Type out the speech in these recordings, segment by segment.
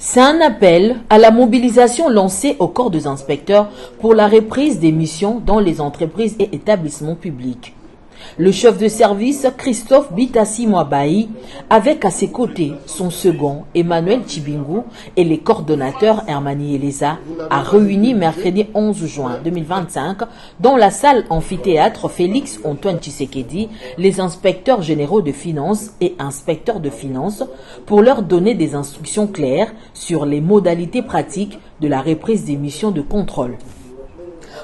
C'est un appel à la mobilisation lancée au corps des inspecteurs pour la reprise des missions dans les entreprises et établissements publics. Le chef de service Christophe Bitassi Mwabayi, avec à ses côtés son second Emmanuel Chibingu et les coordonnateurs Hermani Eleza, a réuni mercredi 11 juin 2025 dans la salle amphithéâtre Félix Antoine Tshisekedi les inspecteurs généraux de finances et inspecteurs de finances pour leur donner des instructions claires sur les modalités pratiques de la reprise des missions de contrôle.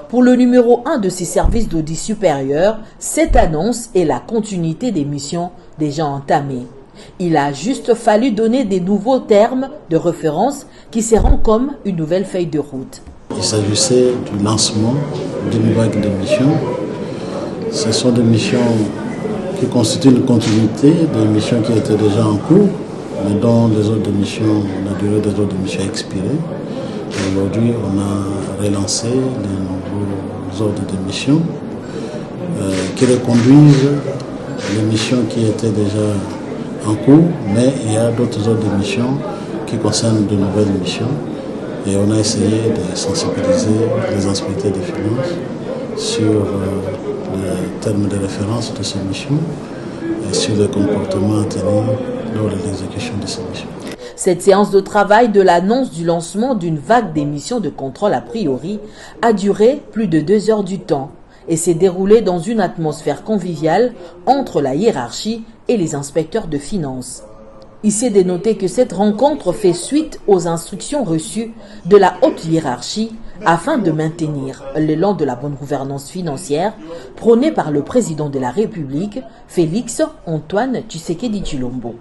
Pour le numéro 1 de ces services d'audit supérieur, cette annonce est la continuité des missions déjà entamées. Il a juste fallu donner des nouveaux termes de référence qui seront comme une nouvelle feuille de route. Il s'agissait du lancement d'une vague de missions. Ce sont des missions qui constituent une continuité des missions qui étaient déjà en cours, mais dont les autres missions, la durée des autres missions a expiré. Aujourd'hui, on a relancé les nouveaux ordres de mission qui reconduisent les missions qui étaient déjà en cours, mais il y a d'autres ordres de mission qui concernent de nouvelles missions. Et on a essayé de sensibiliser les inspecteurs des finances sur les termes de référence de ces missions et sur les comportements à tenir lors de l'exécution de ces missions. Cette séance de travail de l'annonce du lancement d'une vague d'émissions de contrôle a priori a duré plus de 2 heures du temps et s'est déroulée dans une atmosphère conviviale entre la hiérarchie et les inspecteurs de finances. Il s'est dénoté que cette rencontre fait suite aux instructions reçues de la haute hiérarchie afin de maintenir l'élan de la bonne gouvernance financière prôné par le président de la République, Félix Antoine Tshisekedi Tshilombo.